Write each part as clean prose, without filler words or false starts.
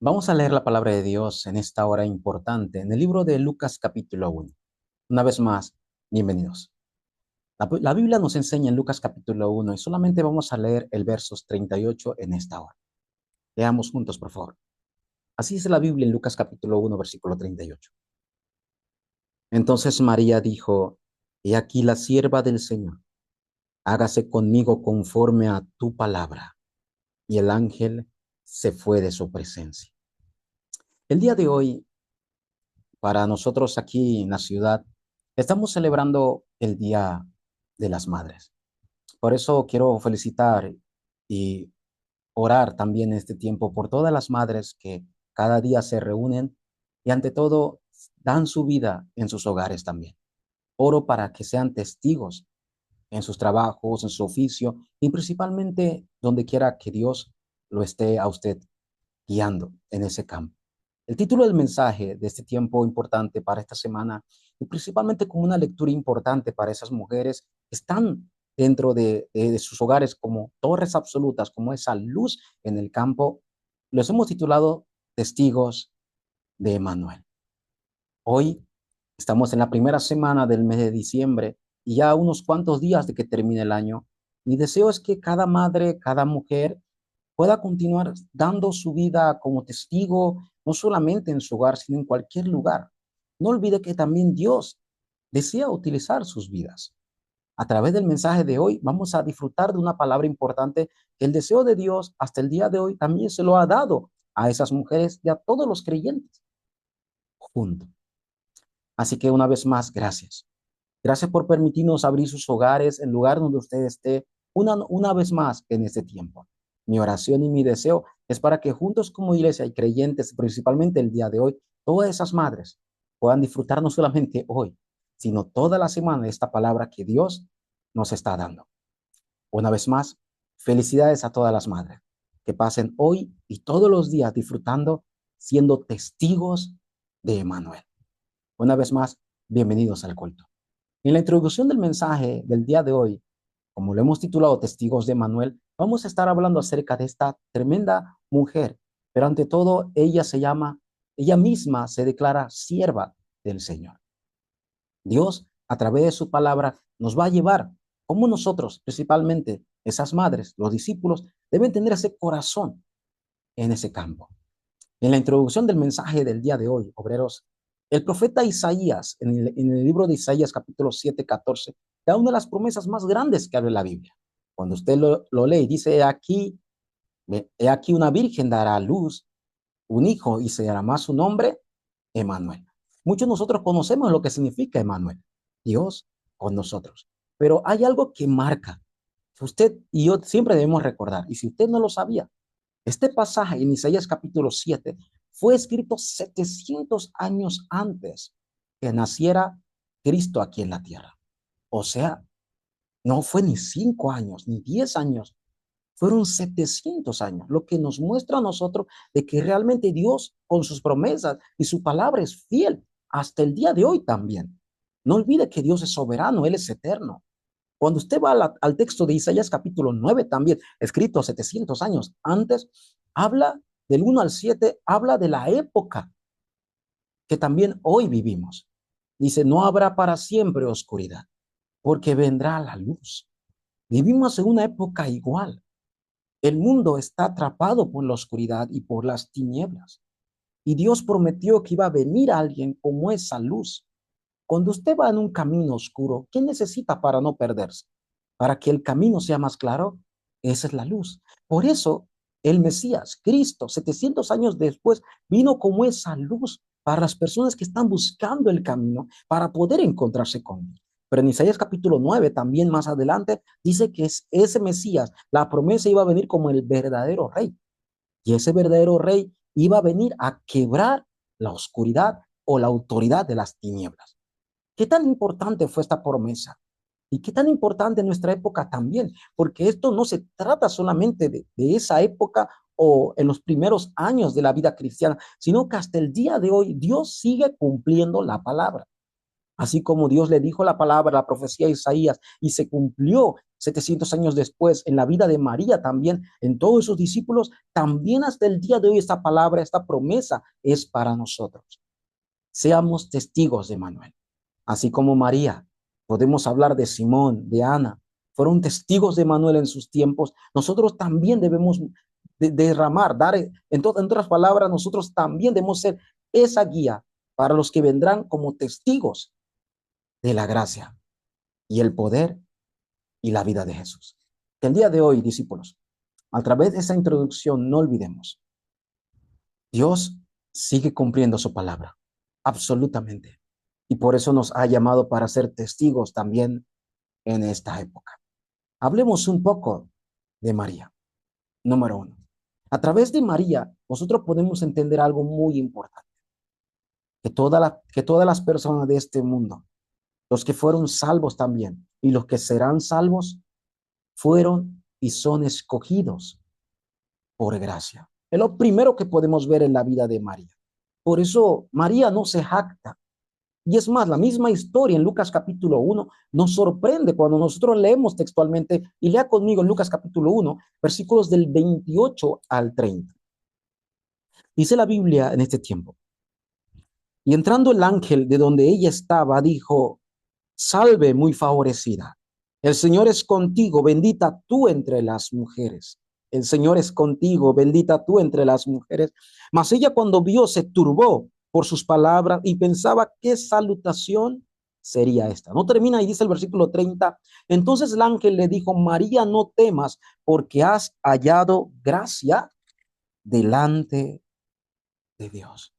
Vamos a leer la palabra de Dios en esta hora importante, en el libro de Lucas capítulo 1. Una vez más, bienvenidos. La Biblia nos enseña en Lucas capítulo 1 y solamente vamos a leer el versos 38 en esta hora. Leamos juntos, por favor. Así dice la Biblia en Lucas capítulo 1, versículo 38. Entonces María dijo, he aquí la sierva del Señor, hágase conmigo conforme a tu palabra. Y el ángel se fue de su presencia. El día de hoy, para nosotros aquí en la ciudad, estamos celebrando el Día de las Madres. Por eso quiero felicitar y orar también en este tiempo por todas las madres que cada día se reúnen y ante todo dan su vida en sus hogares también. Oro para que sean testigos en sus trabajos, en su oficio y principalmente donde quiera que Dios lo esté a usted guiando en ese campo. El título del mensaje de este tiempo importante para esta semana, y principalmente como una lectura importante para esas mujeres que están dentro de sus hogares como torres absolutas, como esa luz en el campo, los hemos titulado Testigos de Emanuel. Hoy estamos en la primera semana del mes de diciembre y ya unos cuantos días de que termine el año. Mi deseo es que cada madre, cada mujer pueda continuar dando su vida como testigo, no solamente en su hogar, sino en cualquier lugar. No olvide que también Dios desea utilizar sus vidas. A través del mensaje de hoy vamos a disfrutar de una palabra importante que el deseo de Dios hasta el día de hoy también se lo ha dado a esas mujeres y a todos los creyentes juntos. Así que una vez más, gracias. Gracias por permitirnos abrir sus hogares, el lugar donde usted esté, una vez más en este tiempo. Mi oración y mi deseo es para que juntos como iglesia y creyentes, principalmente el día de hoy, todas esas madres puedan disfrutar no solamente hoy, sino toda la semana de esta palabra que Dios nos está dando. Una vez más, felicidades a todas las madres que pasen hoy y todos los días disfrutando, siendo testigos de Emanuel. Una vez más, bienvenidos al culto. En la introducción del mensaje del día de hoy, como lo hemos titulado Testigos de Manuel, vamos a estar hablando acerca de esta tremenda mujer, pero ante todo ella misma se declara sierva del Señor. Dios, a través de su palabra, nos va a llevar, como nosotros, principalmente esas madres, los discípulos, deben tener ese corazón en ese campo. En la introducción del mensaje del día de hoy, obreros, el profeta Isaías, en el libro de Isaías capítulo 7, 14, da una de las promesas más grandes que habla la Biblia. Cuando usted lo lee, dice, he aquí una virgen dará a luz un hijo y se llamará su nombre Emanuel. Muchos de nosotros conocemos lo que significa Emanuel, Dios con nosotros. Pero hay algo que marca, que usted y yo siempre debemos recordar, y si usted no lo sabía, este pasaje en Isaías capítulo 7 fue escrito 700 años antes que naciera Cristo aquí en la tierra. O sea, no fue ni 5 años, ni 10 años, fueron 700 años, lo que nos muestra a nosotros de que realmente Dios con sus promesas y su palabra es fiel hasta el día de hoy también. No olvide que Dios es soberano, Él es eterno. Cuando usted va al texto de Isaías capítulo 9 también, escrito 700 años antes, habla del 1 al 7, habla de la época que también hoy vivimos. Dice, no habrá para siempre oscuridad, porque vendrá la luz. Vivimos en una época igual. El mundo está atrapado por la oscuridad y por las tinieblas. Y Dios prometió que iba a venir alguien como esa luz. Cuando usted va en un camino oscuro, ¿qué necesita para no perderse? Para que el camino sea más claro, esa es la luz. Por eso el Mesías, Cristo, 700 años después, vino como esa luz para las personas que están buscando el camino para poder encontrarse con Él. Pero en Isaías capítulo 9, también más adelante, dice que es ese Mesías, la promesa iba a venir como el verdadero rey. Y ese verdadero rey iba a venir a quebrar la oscuridad o la autoridad de las tinieblas. ¿Qué tan importante fue esta promesa? ¿Y qué tan importante en nuestra época también? Porque esto no se trata solamente de esa época o en los primeros años de la vida cristiana, sino que hasta el día de hoy Dios sigue cumpliendo la palabra. Así como Dios le dijo la palabra, la profecía a Isaías, y se cumplió 700 años después en la vida de María también, en todos sus discípulos, también hasta el día de hoy esta palabra, esta promesa es para nosotros. Seamos testigos de Manuel. Así como María, podemos hablar de Simón, de Ana, fueron testigos de Manuel en sus tiempos. Nosotros también debemos derramar, dar, en otras palabras, nosotros también debemos ser esa guía para los que vendrán como testigos de la gracia y el poder y la vida de Jesús. Que el día de hoy, discípulos, a través de esa introducción, no olvidemos, Dios sigue cumpliendo su palabra, absolutamente. Y por eso nos ha llamado para ser testigos también en esta época. Hablemos un poco de María. Número uno. A través de María, nosotros podemos entender algo muy importante. Que todas las personas de este mundo, los que fueron salvos también y los que serán salvos, fueron y son escogidos por gracia. Es lo primero que podemos ver en la vida de María. Por eso María no se jacta. Y es más, la misma historia en Lucas capítulo 1 nos sorprende cuando nosotros leemos textualmente, y lea conmigo en Lucas capítulo 1, versículos del 28 al 30. Dice la Biblia en este tiempo: y entrando el ángel de donde ella estaba, dijo: salve, muy favorecida, el Señor es contigo, bendita tú entre las mujeres. El Señor es contigo, bendita tú entre las mujeres. Mas ella, cuando vio, se turbó por sus palabras y pensaba qué salutación sería esta. No termina y dice el versículo 30. Entonces el ángel le dijo: María, no temas, porque has hallado gracia delante de Dios.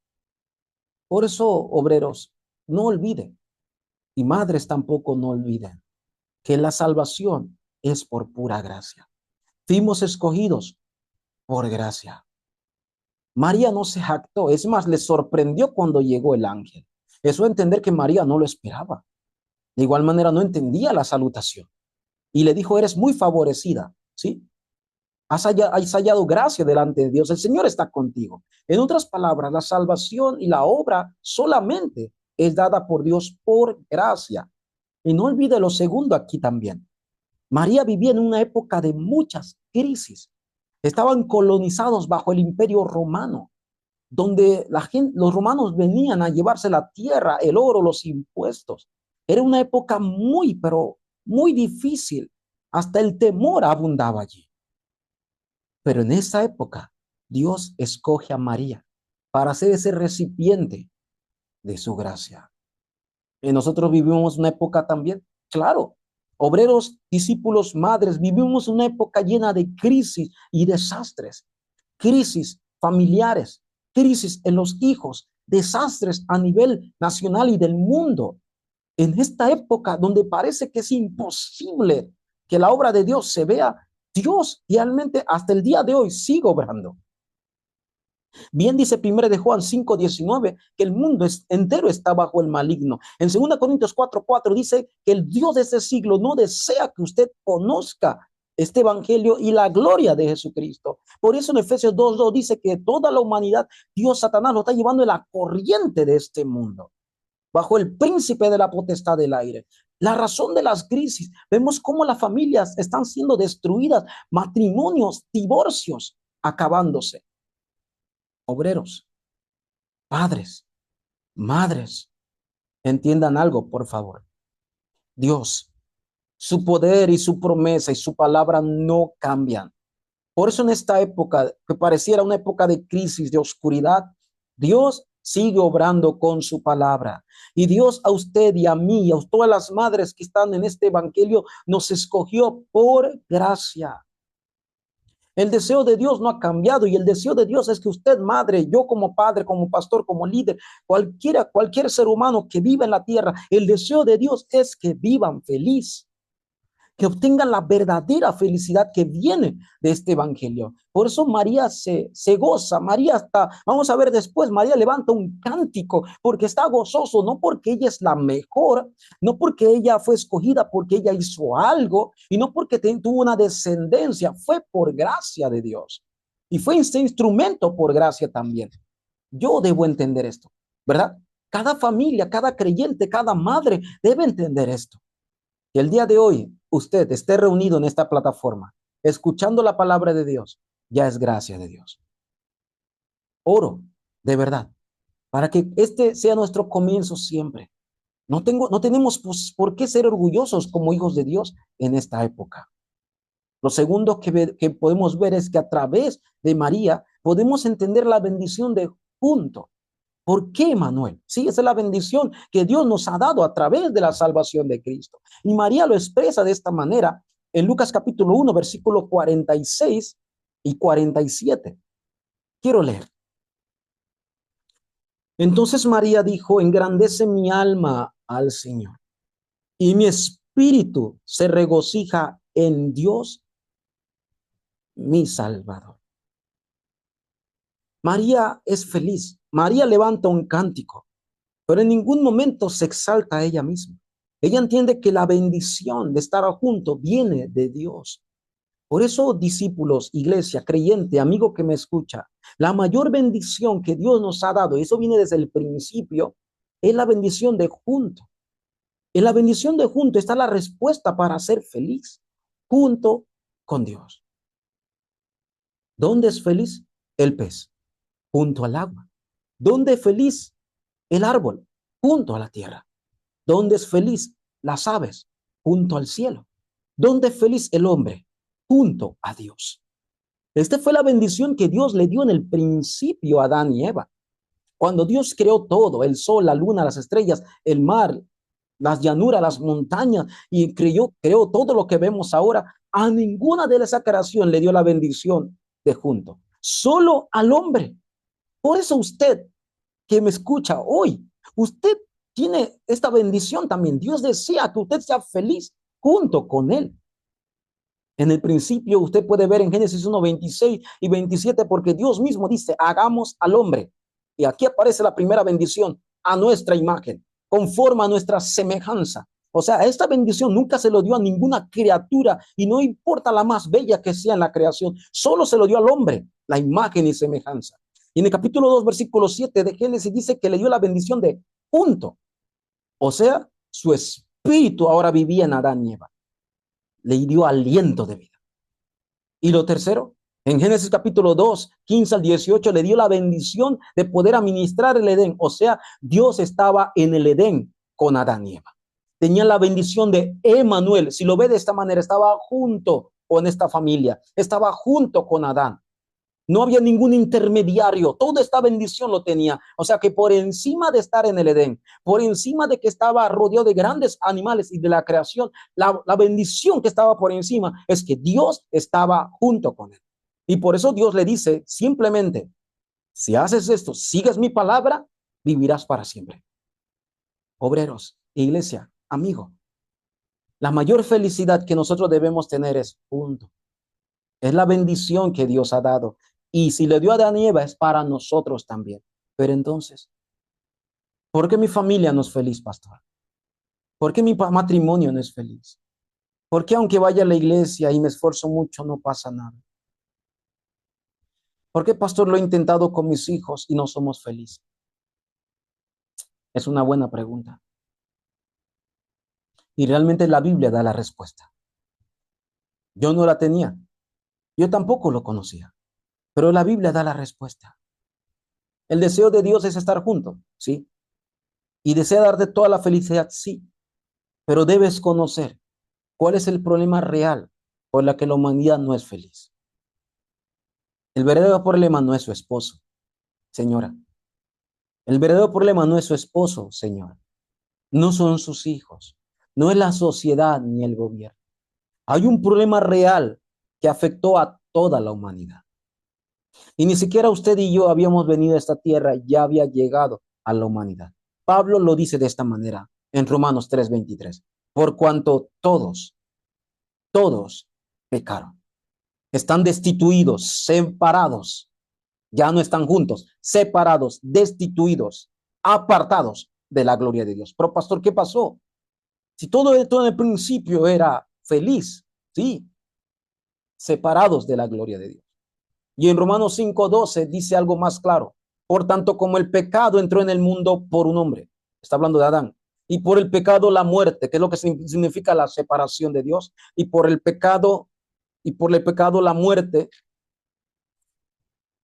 Por eso, obreros, no olviden, y madres tampoco no olviden, que la salvación es por pura gracia. Fuimos escogidos por gracia. María no se jactó, es más, le sorprendió cuando llegó el ángel. Eso entender que María no lo esperaba. De igual manera no entendía la salutación. Y le dijo: eres muy favorecida, ¿sí? Has hallado gracia delante de Dios. El Señor está contigo. En otras palabras, la salvación y la obra solamente es dada por Dios por gracia. Y no olvide lo segundo aquí también. María vivía en una época de muchas crisis. Estaban colonizados bajo el imperio romano, donde los romanos venían a llevarse la tierra, el oro, los impuestos. Era una época muy, pero muy difícil. Hasta el temor abundaba allí. Pero en esa época, Dios escoge a María para ser ese recipiente de su gracia. Y nosotros vivimos una época también, claro, obreros, discípulos, madres, vivimos una época llena de crisis y desastres, crisis familiares, crisis en los hijos, desastres a nivel nacional y del mundo. En esta época donde parece que es imposible que la obra de Dios se vea, Dios realmente hasta el día de hoy sigue obrando. Bien dice 1 de Juan 5:19 que el mundo entero está bajo el maligno. En 2 Corintios 4:4 dice que el Dios de este siglo no desea que usted conozca este evangelio y la gloria de Jesucristo. Por eso en Efesios 2:2 dice que toda la humanidad, Dios, Satanás, lo está llevando en la corriente de este mundo, bajo el príncipe de la potestad del aire. La razón de las crisis, vemos cómo las familias están siendo destruidas, matrimonios, divorcios, acabándose. Obreros, padres, madres, entiendan algo, por favor. Dios, su poder y su promesa y su palabra no cambian. Por eso en esta época, que pareciera una época de crisis, de oscuridad, Dios sigue obrando con su palabra. Y Dios a usted y a mí, y a todas las madres que están en este evangelio, nos escogió por gracia. El deseo de Dios no ha cambiado, y el deseo de Dios es que usted, madre, yo como padre, como pastor, como líder, cualquier ser humano que viva en la tierra, el deseo de Dios es que vivan feliz, que obtengan la verdadera felicidad que viene de este evangelio. Por eso María se goza, María está, vamos a ver después, María levanta un cántico porque está gozoso, no porque ella es la mejor, no porque ella fue escogida, porque ella hizo algo, y no porque tuvo una descendencia, fue por gracia de Dios. Y fue este instrumento por gracia también. Yo debo entender esto, ¿verdad? Cada familia, cada creyente, cada madre debe entender esto. Que el día de hoy usted esté reunido en esta plataforma, escuchando la palabra de Dios, ya es gracia de Dios. Oro, de verdad, para que este sea nuestro comienzo siempre. No tenemos pues, por qué ser orgullosos como hijos de Dios en esta época. Lo segundo que podemos ver es que a través de María podemos entender la bendición de junto. ¿Por qué, Manuel? Sí, esa es la bendición que Dios nos ha dado a través de la salvación de Cristo. Y María lo expresa de esta manera en Lucas capítulo 1, versículo 46 y 47. Quiero leer. Entonces María dijo, engrandece mi alma al Señor, y mi espíritu se regocija en Dios, mi Salvador. María es feliz. María levanta un cántico, pero en ningún momento se exalta a ella misma. Ella entiende que la bendición de estar junto viene de Dios. Por eso, discípulos, iglesia, creyente, amigo que me escucha, la mayor bendición que Dios nos ha dado, y eso viene desde el principio, es la bendición de junto. En la bendición de junto está la respuesta para ser feliz, junto con Dios. ¿Dónde es feliz? El pez, junto al agua. ¿Dónde es feliz? El árbol, junto a la tierra. ¿Dónde es feliz? Las aves, junto al cielo. ¿Dónde es feliz el hombre? Junto a Dios. Esta fue la bendición que Dios le dio en el principio a Adán y Eva. Cuando Dios creó todo, el sol, la luna, las estrellas, el mar, las llanuras, las montañas, y creó todo lo que vemos ahora, a ninguna de esa creación le dio la bendición de junto, solo al hombre. Por eso usted que me escucha hoy, usted tiene esta bendición también. Dios desea que usted sea feliz junto con él. En el principio usted puede ver en Génesis 1, 26 y 27, porque Dios mismo dice, hagamos al hombre. Y aquí aparece la primera bendición, a nuestra imagen, conforme a nuestra semejanza. O sea, esta bendición nunca se lo dio a ninguna criatura y no importa la más bella que sea en la creación, solo se lo dio al hombre, la imagen y semejanza. Y en el capítulo 2, versículo 7 de Génesis dice que le dio la bendición de junto. O sea, su espíritu ahora vivía en Adán y Eva. Le dio aliento de vida. Y lo tercero, en Génesis capítulo 2, 15 al 18, le dio la bendición de poder administrar el Edén. O sea, Dios estaba en el Edén con Adán y Eva. Tenía la bendición de Emanuel. Si lo ve de esta manera, estaba junto con esta familia, estaba junto con Adán. No había ningún intermediario. Toda esta bendición lo tenía. O sea que por encima de estar en el Edén, por encima de que estaba rodeado de grandes animales y de la creación, la bendición que estaba por encima es que Dios estaba junto con él. Y por eso Dios le dice simplemente, si haces esto, sigues mi palabra, vivirás para siempre. Obreros, iglesia, amigo, la mayor felicidad que nosotros debemos tener es junto. Es la bendición que Dios ha dado. Y si le dio a Adán y Eva, es para nosotros también. Pero entonces, ¿por qué mi familia no es feliz, pastor? ¿Por qué mi matrimonio no es feliz? ¿Por qué aunque vaya a la iglesia y me esfuerzo mucho, no pasa nada? ¿Por qué, pastor, lo he intentado con mis hijos y no somos felices? Es una buena pregunta. Y realmente la Biblia da la respuesta. Yo no la tenía. Yo tampoco lo conocía. Pero la Biblia da la respuesta. El deseo de Dios es estar juntos, ¿sí? Y desea darte toda la felicidad, sí. Pero debes conocer cuál es el problema real por la que la humanidad no es feliz. El verdadero problema no es su esposo, señora. El verdadero problema no es su esposo, señora. No son sus hijos. No es la sociedad ni el gobierno. Hay un problema real que afectó a toda la humanidad. Y ni siquiera usted y yo habíamos venido a esta tierra, ya había llegado a la humanidad. Pablo lo dice de esta manera en Romanos 3:23. Por cuanto todos pecaron. Están destituidos, separados. Ya no están juntos, separados, destituidos, apartados de la gloria de Dios. Pero pastor, ¿qué pasó? Si todo esto en el principio era feliz, sí, separados de la gloria de Dios. Y en Romanos 5:12 dice algo más claro. Por tanto, como el pecado entró en el mundo por un hombre, está hablando de Adán, y por el pecado la muerte, que es lo que significa la separación de Dios, y por el pecado la muerte,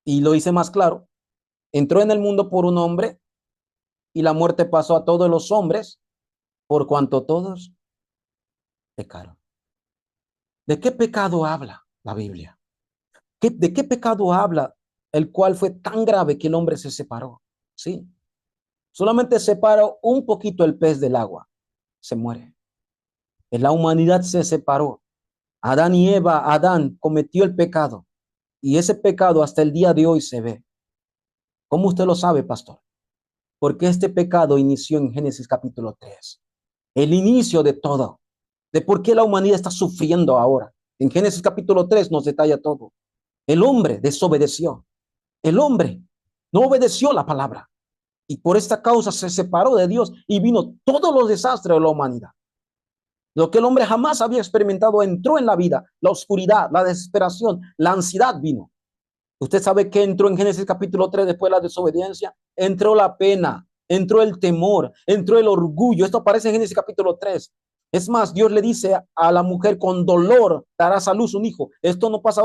y lo hice más claro, entró en el mundo por un hombre y la muerte pasó a todos los hombres por cuanto todos pecaron. ¿De qué pecado habla la Biblia? ¿De qué pecado habla el cual fue tan grave que el hombre se separó? Sí, solamente separa un poquito el pez del agua, se muere. En la humanidad se separó. Adán y Eva, Adán cometió el pecado y ese pecado hasta el día de hoy se ve. ¿Cómo usted lo sabe, pastor? Porque este pecado inició en Génesis capítulo 3. El inicio de todo, de por qué la humanidad está sufriendo ahora. En Génesis capítulo 3 nos detalla todo. El hombre desobedeció. El hombre no obedeció la palabra y por esta causa se separó de Dios y vino todos los desastres de la humanidad. Lo que el hombre jamás había experimentado entró en la vida, la oscuridad, la desesperación, la ansiedad vino. Usted sabe que entró en Génesis capítulo 3 después de la desobediencia, entró la pena, entró el temor, entró el orgullo. Esto aparece en Génesis capítulo 3. Es más, Dios le dice a la mujer, con dolor darás a luz un hijo. Esto no pasa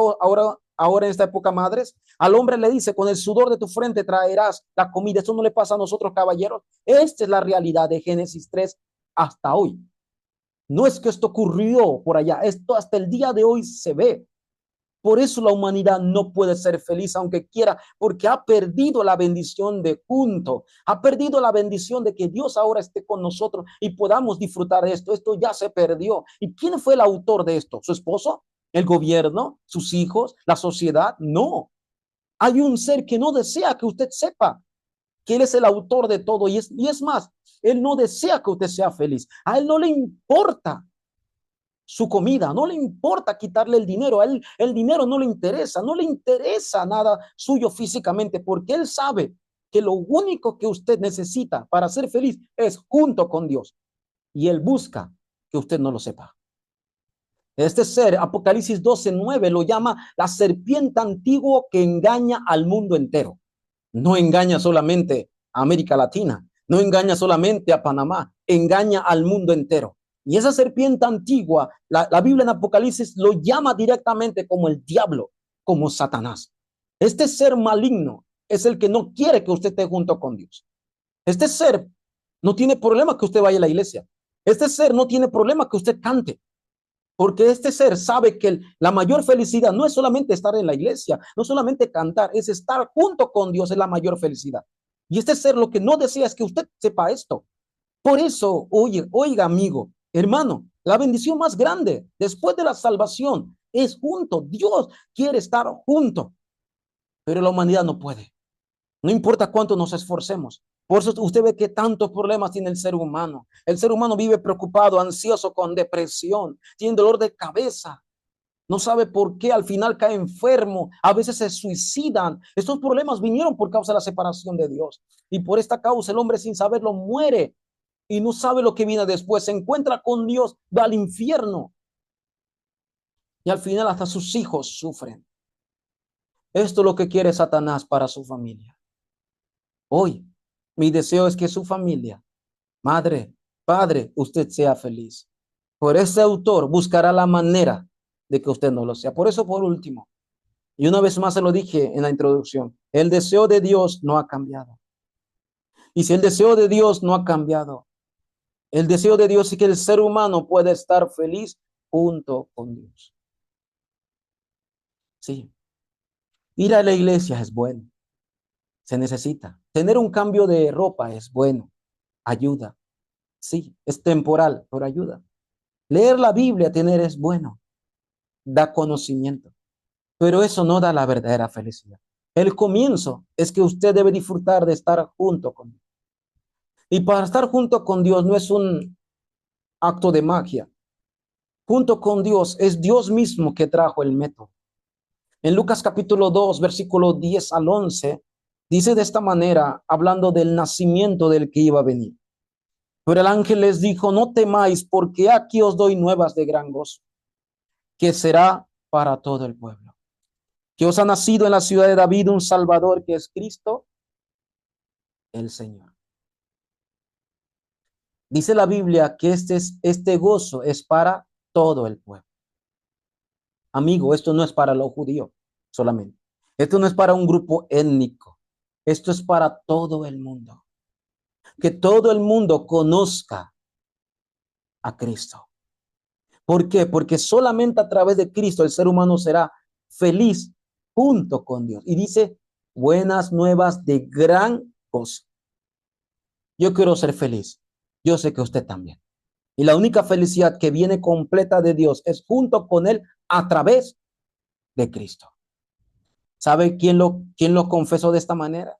ahora en esta época, madres. Al hombre le dice, con el sudor de tu frente traerás la comida. Esto no le pasa a nosotros, caballeros. Esta es la realidad de Génesis 3 hasta hoy. No es que esto ocurrió por allá, esto hasta el día de hoy se ve. Por eso la humanidad no puede ser feliz aunque quiera, porque ha perdido la bendición de junto, ha perdido la bendición de que Dios ahora esté con nosotros y podamos disfrutar de esto. Esto ya se perdió. ¿Y quién fue el autor de esto? ¿Su esposo? ¿El gobierno? ¿Sus hijos? ¿La sociedad? No. Hay un ser que no desea que usted sepa que Él es el autor de todo y es más, Él no desea que usted sea feliz. A Él no le importa su comida, no le importa quitarle el dinero, a él el dinero no le interesa, no le interesa nada suyo físicamente, porque él sabe que lo único que usted necesita para ser feliz es junto con Dios, y él busca que usted no lo sepa. Este ser, Apocalipsis 12:9, lo llama la serpiente antiguo que engaña al mundo entero. No engaña solamente a América Latina, no engaña solamente a Panamá, engaña al mundo entero. Y esa serpiente antigua, la Biblia en Apocalipsis lo llama directamente como el diablo, como Satanás. Este ser maligno es el que no quiere que usted esté junto con Dios. Este ser no tiene problema que usted vaya a la iglesia. Este ser no tiene problema que usted cante. Porque este ser sabe que la mayor felicidad no es solamente estar en la iglesia, no solamente cantar, es estar junto con Dios, es la mayor felicidad. Y este ser lo que no desea es que usted sepa esto. Por eso, oiga amigo, hermano, la bendición más grande después de la salvación es junto. Dios quiere estar junto, pero la humanidad no puede. No importa cuánto nos esforcemos. Por eso usted ve que tantos problemas tiene el ser humano. El ser humano vive preocupado, ansioso, con depresión, tiene dolor de cabeza. No sabe por qué, al final cae enfermo, a veces se suicidan. Estos problemas vinieron por causa de la separación de Dios. Y por esta causa el hombre sin saberlo muere y no sabe lo que viene después. Se encuentra con Dios, va al infierno. Y al final hasta sus hijos sufren. Esto es lo que quiere Satanás para su familia. Hoy, mi deseo es que su familia, madre, padre, usted sea feliz. Por ese autor buscará la manera de que usted no lo sea. Por eso, por último, y una vez más se lo dije en la introducción, el deseo de Dios no ha cambiado. Y si el deseo de Dios no ha cambiado, el deseo de Dios es que el ser humano pueda estar feliz junto con Dios. Sí, ir a la iglesia es bueno, se necesita. Tener un cambio de ropa es bueno, ayuda. Sí, es temporal, pero ayuda. Leer la Biblia, tener es bueno, da conocimiento, pero eso no da la verdadera felicidad. El comienzo es que usted debe disfrutar de estar junto con Dios. Y para estar junto con Dios no es un acto de magia. Junto con Dios es Dios mismo que trajo el método. En Lucas capítulo 2, versículo 10 al 11, dice de esta manera, hablando del nacimiento del que iba a venir. Pero el ángel les dijo, no temáis, porque aquí os doy nuevas de gran gozo, que será para todo el pueblo. Que os ha nacido en la ciudad de David un Salvador, que es Cristo el Señor. Dice la Biblia que este gozo es para todo el pueblo. Amigo, esto no es para los judíos solamente. Esto no es para un grupo étnico. Esto es para todo el mundo. Que todo el mundo conozca a Cristo. ¿Por qué? Porque solamente a través de Cristo el ser humano será feliz junto con Dios. Y dice, buenas nuevas de gran gozo. Yo quiero ser feliz. Yo sé que usted también. Y la única felicidad que viene completa de Dios es junto con Él a través de Cristo. ¿Sabe quién lo confesó de esta manera?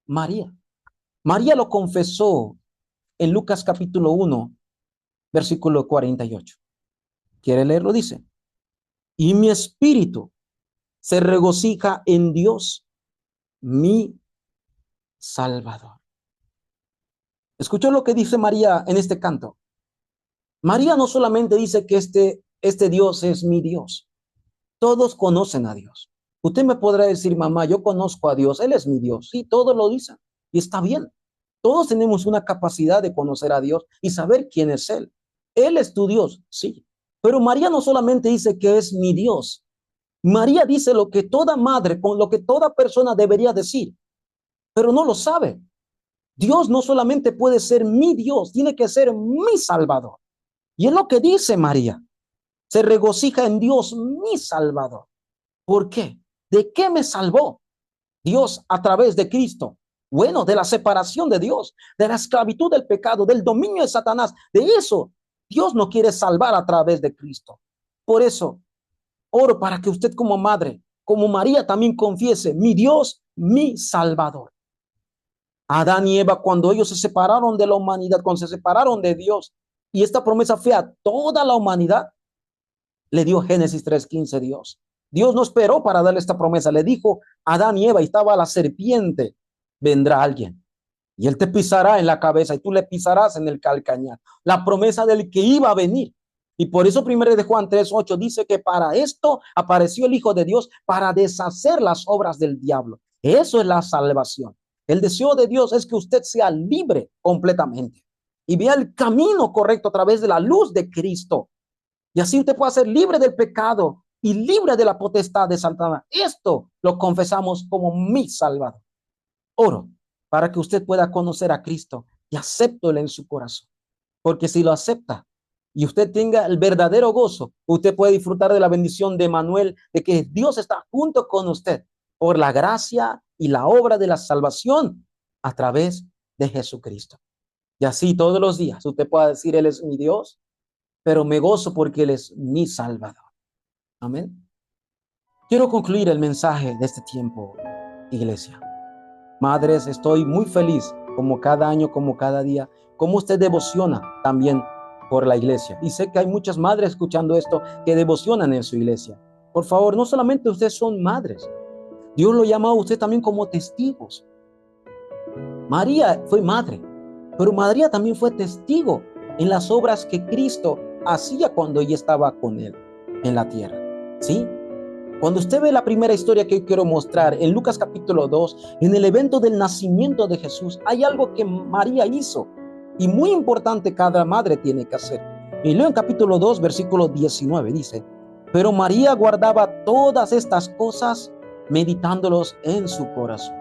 María. María lo confesó en Lucas capítulo 1, versículo 48. ¿Quiere leerlo? Dice, y mi espíritu se regocija en Dios, mi Salvador. ¿Escuchó lo que dice María en este canto? María no solamente dice que este Dios es mi Dios. Todos conocen a Dios. Usted me podrá decir, mamá, yo conozco a Dios, Él es mi Dios. Sí, todos lo dicen. Y está bien. Todos tenemos una capacidad de conocer a Dios y saber quién es Él. Él es tu Dios, sí. Pero María no solamente dice que es mi Dios. María dice lo que toda madre, con lo que toda persona debería decir, pero no lo sabe. Dios no solamente puede ser mi Dios, tiene que ser mi Salvador. Y es lo que dice María. Se regocija en Dios, mi Salvador. ¿Por qué? ¿De qué me salvó Dios a través de Cristo? Bueno, de la separación de Dios, de la esclavitud del pecado, del dominio de Satanás. De eso Dios no quiere salvar a través de Cristo. Por eso oro para que usted como madre, como María también confiese, mi Dios, mi Salvador. Adán y Eva, cuando ellos se separaron de la humanidad, cuando se separaron de Dios, y esta promesa fue a toda la humanidad, le dio Génesis 3:15 Dios. Dios no esperó para darle esta promesa. Le dijo a Adán y Eva, y estaba la serpiente, vendrá alguien y él te pisará en la cabeza y tú le pisarás en el calcañar. La promesa del que iba a venir. Y por eso 1 de Juan 3:8 dice que para esto apareció el Hijo de Dios, para deshacer las obras del diablo. Eso es la salvación. El deseo de Dios es que usted sea libre completamente y vea el camino correcto a través de la luz de Cristo. Y así usted puede ser libre del pecado y libre de la potestad de Satanás. Esto lo confesamos como mi Salvador. Oro para que usted pueda conocer a Cristo y acéptelo en su corazón. Porque si lo acepta y usted tenga el verdadero gozo, usted puede disfrutar de la bendición de Emmanuel, de que Dios está junto con usted por la gracia y la obra de la salvación a través de Jesucristo. Y así todos los días usted pueda decir, Él es mi Dios, pero me gozo porque Él es mi Salvador. Amén. Quiero concluir el mensaje de este tiempo, iglesia. Madres, estoy muy feliz como cada año, como cada día, como usted devociona también por la iglesia. Y sé que hay muchas madres escuchando esto que devocionan en su iglesia. Por favor, no solamente ustedes son madres, Dios lo llama a usted también como testigos. María fue madre, pero María también fue testigo en las obras que Cristo hacía cuando ella estaba con él en la tierra. ¿Sí? Cuando usted ve la primera historia que quiero mostrar en Lucas capítulo 2, en el evento del nacimiento de Jesús, hay algo que María hizo y muy importante cada madre tiene que hacer. Y luego en capítulo 2, versículo 19 dice, pero María guardaba todas estas cosas meditándolos en su corazón.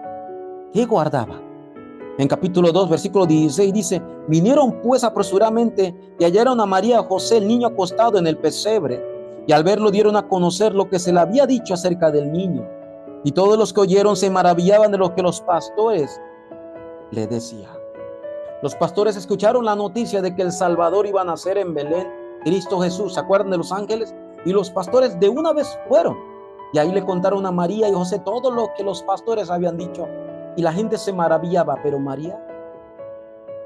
¿Qué guardaba? En capítulo 2, versículo 16 dice, vinieron pues apresuradamente y hallaron a María y a José, el niño acostado en el pesebre. Y al verlo dieron a conocer lo que se le había dicho acerca del niño. Y todos los que oyeron se maravillaban de lo que los pastores le decían. Los pastores escucharon la noticia de que el Salvador iba a nacer en Belén, Cristo Jesús. ¿Se acuerdan de los ángeles? Y los pastores de una vez fueron. Y ahí le contaron a María y José todo lo que los pastores habían dicho. Y la gente se maravillaba, pero María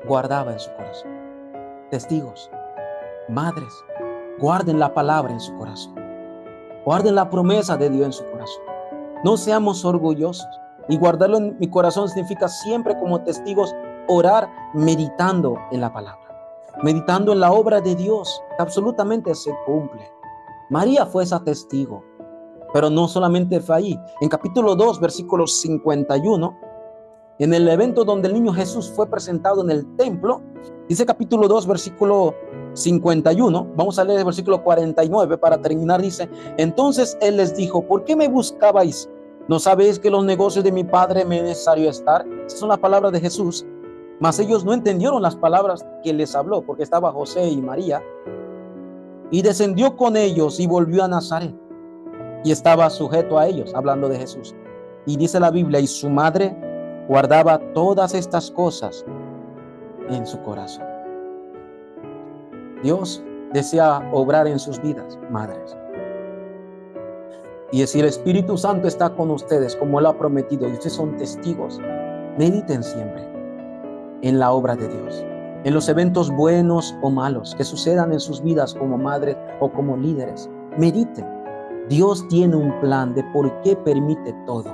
guardaba en su corazón. Testigos, madres, guarden la palabra en su corazón. Guarden la promesa de Dios en su corazón. No seamos orgullosos. Y guardarlo en mi corazón significa siempre como testigos orar meditando en la palabra. Meditando en la obra de Dios, que absolutamente se cumple. María fue esa testigo. Pero no solamente fue ahí. En capítulo 2, versículo 51, en el evento donde el niño Jesús fue presentado en el templo. Dice capítulo 2, versículo 51. Vamos a leer el versículo 49 para terminar. Dice: entonces él les dijo: ¿por qué me buscabais? ¿No sabéis que los negocios de mi padre me es necesario estar? Esas son las palabras de Jesús. Mas ellos no entendieron las palabras que les habló, porque estaba José y María. Y descendió con ellos y volvió a Nazaret. Y estaba sujeto a ellos, hablando de Jesús. Y dice la Biblia: y su madre guardaba todas estas cosas en su corazón. Dios desea obrar en sus vidas, madres. Y si el Espíritu Santo está con ustedes, como Él ha prometido, y ustedes son testigos, mediten siempre en la obra de Dios, en los eventos buenos o malos que sucedan en sus vidas como madres o como líderes. Mediten. Dios tiene un plan de por qué permite todo.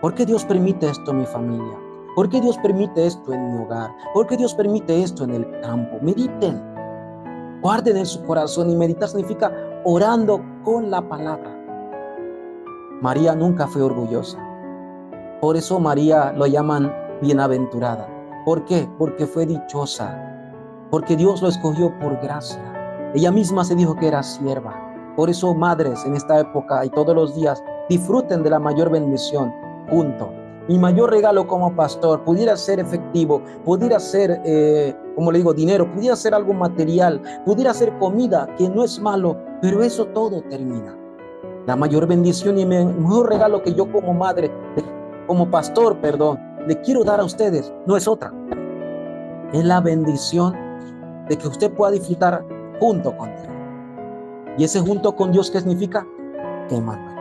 ¿Por qué Dios permite esto en mi familia? ¿Por qué Dios permite esto en mi hogar? ¿Por qué Dios permite esto en el campo? Mediten. Guarden en su corazón, y meditar significa orando con la palabra. María nunca fue orgullosa. Por eso María lo llaman bienaventurada. ¿Por qué? Porque fue dichosa. Porque Dios lo escogió por gracia. Ella misma se dijo que era sierva. Por eso, madres, en esta época y todos los días, disfruten de la mayor bendición junto. Mi mayor regalo como pastor pudiera ser efectivo, pudiera ser, como le digo, dinero, pudiera ser algo material, pudiera ser comida, que no es malo, pero eso todo termina. La mayor bendición y el mejor regalo que yo como madre, como pastor, le quiero dar a ustedes, no es otra. Es la bendición de que usted pueda disfrutar junto con Dios. Y ese junto con Dios, ¿qué significa? Emmanuel.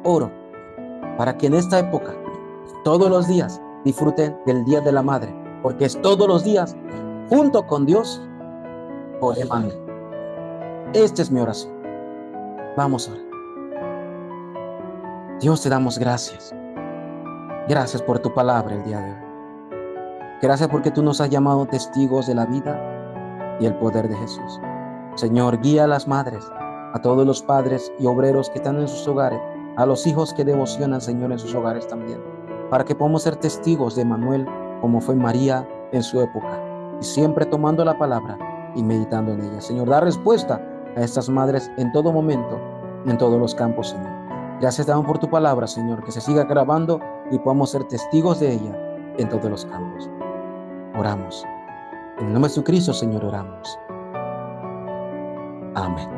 Oro para que en esta época, todos los días, disfruten del Día de la Madre, porque es todos los días junto con Dios por Emmanuel. Esta es mi oración. Vamos a orar. Dios, te damos gracias. Gracias por tu palabra el día de hoy. Gracias porque tú nos has llamado testigos de la vida y el poder de Jesús. Señor, guía a las madres, a todos los padres y obreros que están en sus hogares, a los hijos que devocionan, Señor, en sus hogares también, para que podamos ser testigos de Emmanuel, como fue María en su época, y siempre tomando la palabra y meditando en ella. Señor, da respuesta a estas madres en todo momento, en todos los campos, Señor. Gracias te damos por tu palabra, Señor, que se siga grabando y podamos ser testigos de ella en todos los campos. Oramos. En el nombre de Jesucristo, Señor, oramos. Amén.